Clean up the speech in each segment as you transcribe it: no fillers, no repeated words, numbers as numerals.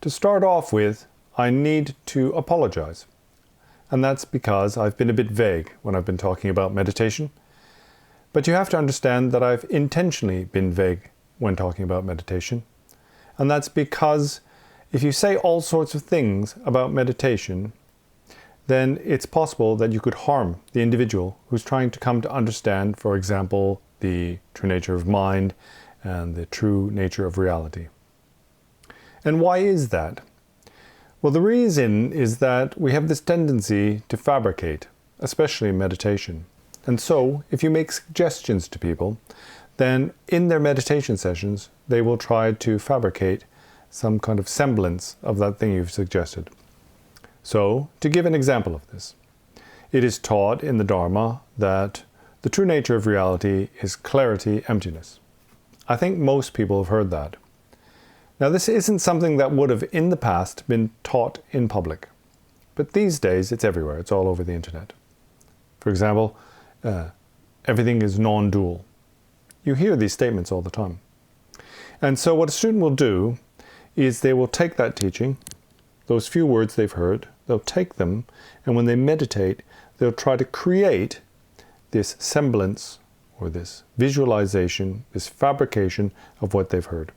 To start off with, I need to apologize. And that's because I've been a bit vague when I've been talking about meditation. But you have to understand that I've intentionally been vague when talking about meditation. And that's because if you say all sorts of things about meditation, then it's possible that you could harm the individual who's trying to come to understand, for example, the true nature of mind and the true nature of reality. And why is that? Well, the reason is that we have this tendency to fabricate, especially in meditation. And so, if you make suggestions to people, then in their meditation sessions, they will try to fabricate some kind of semblance of that thing you've suggested. So, to give an example of this, it is taught in the Dharma that the true nature of reality is clarity, emptiness. I think most people have heard that. Now, this isn't something that would have in the past been taught in public, but these days it's everywhere, it's all over the internet. For example, everything is non-dual. You hear these statements all the time. And so what a student will do is they will take that teaching, those few words they've heard, they'll take them, and when they meditate, they'll try to create this semblance or this visualization, this fabrication of what they've heard.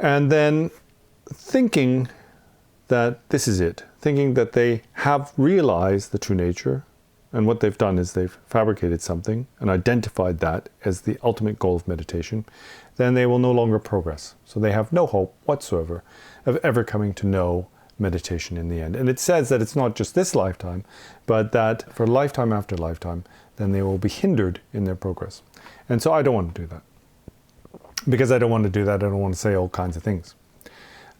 And then thinking that this is it, thinking that they have realized the true nature, and what they've done is they've fabricated something and identified that as the ultimate goal of meditation, then they will no longer progress. So they have no hope whatsoever of ever coming to know meditation in the end. And it says that it's not just this lifetime, but that for lifetime after lifetime, then they will be hindered in their progress. And so I don't want to do that. Because I don't want to do that, I don't want to say all kinds of things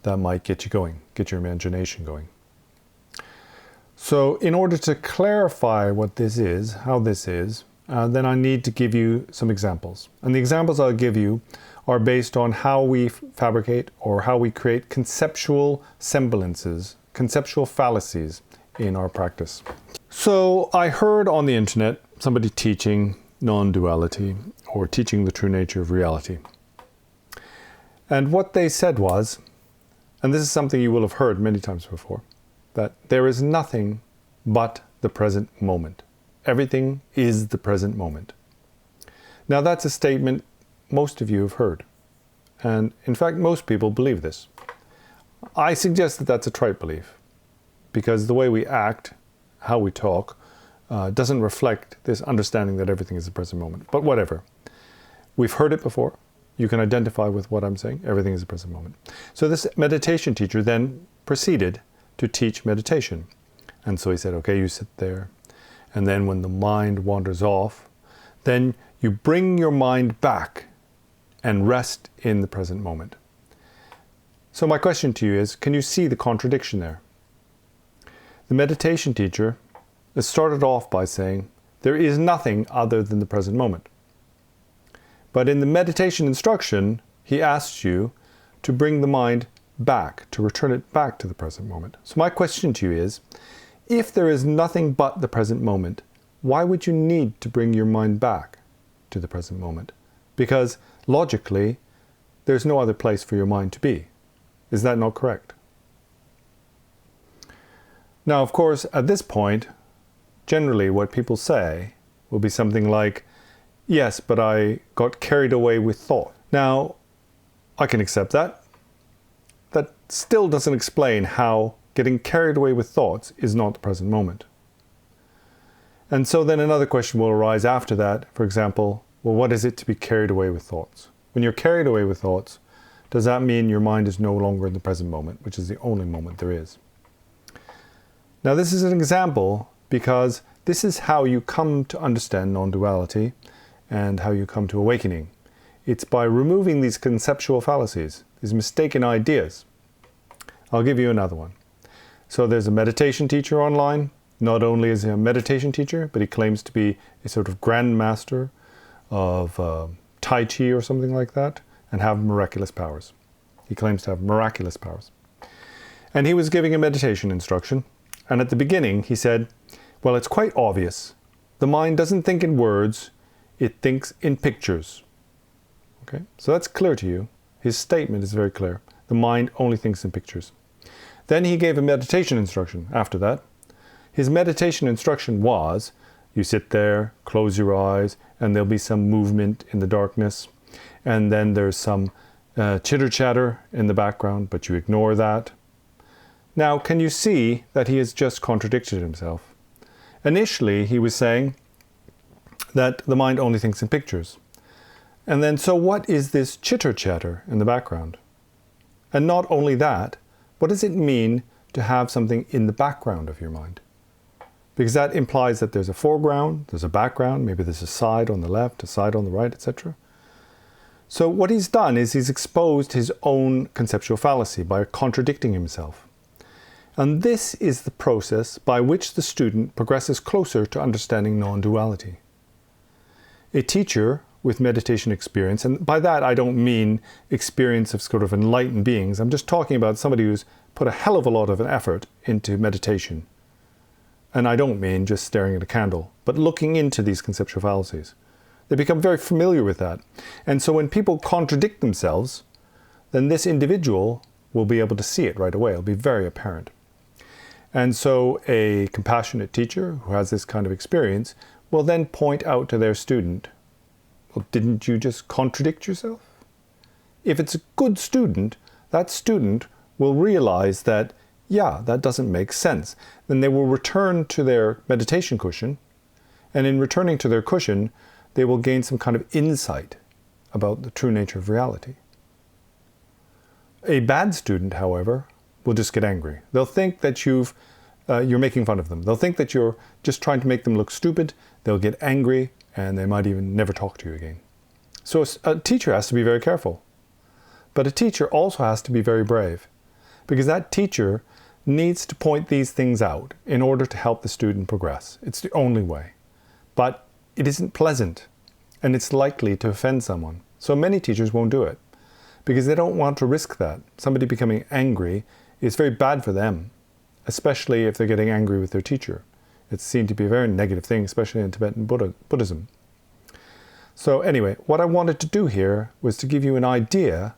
that might get you going, get your imagination going. So in order to clarify what this is, how this is, then I need to give you some examples. And the examples I'll give you are based on how we fabricate or how we create conceptual semblances, conceptual fallacies in our practice. So I heard on the internet somebody teaching non-duality or teaching the true nature of reality. And what they said was, and this is something you will have heard many times before, that there is nothing but the present moment. Everything is the present moment. Now that's a statement most of you have heard. And in fact, most people believe this. I suggest that that's a trite belief, because the way we act, how we talk, doesn't reflect this understanding that everything is the present moment. But whatever. We've heard it before. You can identify with what I'm saying. Everything is the present moment. So this meditation teacher then proceeded to teach meditation. And so he said, okay, you sit there. And then when the mind wanders off, then you bring your mind back and rest in the present moment. So my question to you is, can you see the contradiction there? The meditation teacher has started off by saying, there is nothing other than the present moment. But in the meditation instruction, he asks you to bring the mind back, to return it back to the present moment. So my question to you is, if there is nothing but the present moment, why would you need to bring your mind back to the present moment? Because logically, there's no other place for your mind to be. Is that not correct? Now, of course, at this point, generally what people say will be something like, yes, but I got carried away with thought. Now, I can accept that. That still doesn't explain how getting carried away with thoughts is not the present moment. And so then another question will arise after that. For example, well, what is it to be carried away with thoughts? When you're carried away with thoughts, does that mean your mind is no longer in the present moment, which is the only moment there is? Now, this is an example because this is how you come to understand non-duality and how you come to awakening. It's by removing these conceptual fallacies, these mistaken ideas. I'll give you another one. So there's a meditation teacher online. Not only is he a meditation teacher, but he claims to be a sort of grandmaster of Tai Chi or something like that, and have miraculous powers. He claims to have miraculous powers. And he was giving a meditation instruction, and at the beginning he said, well, it's quite obvious. The mind doesn't think in words, it thinks in pictures. Okay, so that's clear to you. His statement is very clear. The mind only thinks in pictures. Then he gave a meditation instruction after that. His meditation instruction was, you sit there, close your eyes, and there'll be some movement in the darkness. And then there's some chitter-chatter in the background, but you ignore that. Now, can you see that he has just contradicted himself? Initially, he was saying that the mind only thinks in pictures. And then, so what is this chitter-chatter in the background? And not only that, what does it mean to have something in the background of your mind? Because that implies that there's a foreground, there's a background, maybe there's a side on the left, a side on the right, etc. So what he's done is he's exposed his own conceptual fallacy by contradicting himself. And this is the process by which the student progresses closer to understanding non-duality. A teacher with meditation experience, and by that I don't mean experience of sort of enlightened beings, I'm just talking about somebody who's put a hell of a lot of an effort into meditation. And I don't mean just staring at a candle, but looking into these conceptual fallacies. They become very familiar with that. And so when people contradict themselves, then this individual will be able to see it right away. It'll be very apparent. And so a compassionate teacher who has this kind of experience will then point out to their student, well, didn't you just contradict yourself? If it's a good student, that student will realize that, yeah, that doesn't make sense. Then they will return to their meditation cushion, and in returning to their cushion, they will gain some kind of insight about the true nature of reality. A bad student, however, will just get angry. They'll think that you're making fun of them. They'll think that you're just trying to make them look stupid. They'll get angry, and they might even never talk to you again. So a teacher has to be very careful. But a teacher also has to be very brave, because that teacher needs to point these things out in order to help the student progress. It's the only way. But it isn't pleasant, and it's likely to offend someone. So many teachers won't do it, because they don't want to risk that. Somebody becoming angry is very bad for them, especially if they're getting angry with their teacher. It's seen to be a very negative thing, especially in Tibetan Buddhism. So anyway, what I wanted to do here was to give you an idea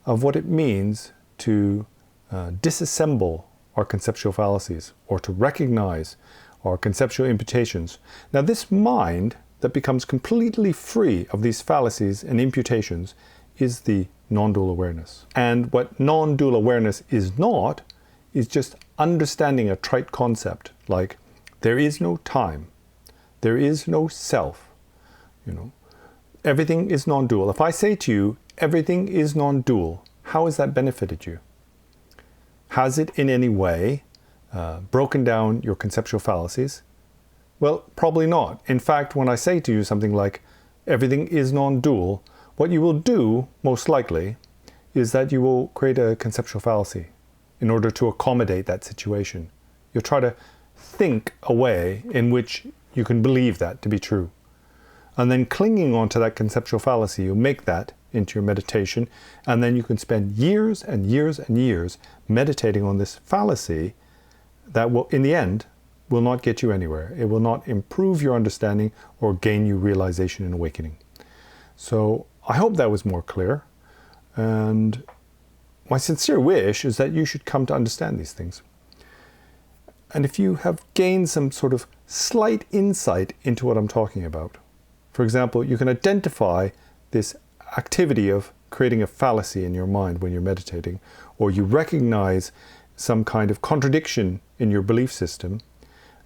of what it means to disassemble our conceptual fallacies, or to recognize our conceptual imputations. Now, this mind that becomes completely free of these fallacies and imputations is the non-dual awareness. And what non-dual awareness is not is just understanding a trite concept like there is no time, there is no self, everything is non-dual. If I say to you, everything is non-dual, how has that benefited you? Has it in any way broken down your conceptual fallacies? Well, probably not. In fact, when I say to you something like everything is non-dual, what you will do, most likely, is that you will create a conceptual fallacy in order to accommodate that situation. You'll try to think a way in which you can believe that to be true. And then clinging onto that conceptual fallacy, you'll make that into your meditation, and then you can spend years and years and years meditating on this fallacy that will, in the end, will not get you anywhere. It will not improve your understanding or gain you realization and awakening. So I hope that was more clear. And my sincere wish is that you should come to understand these things. And if you have gained some sort of slight insight into what I'm talking about, for example, you can identify this activity of creating a fallacy in your mind when you're meditating, or you recognize some kind of contradiction in your belief system,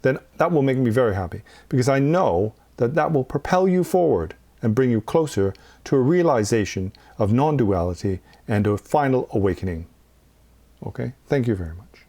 then that will make me very happy, because I know that that will propel you forward and bring you closer to a realization of non-duality and a final awakening. Okay? Thank you very much.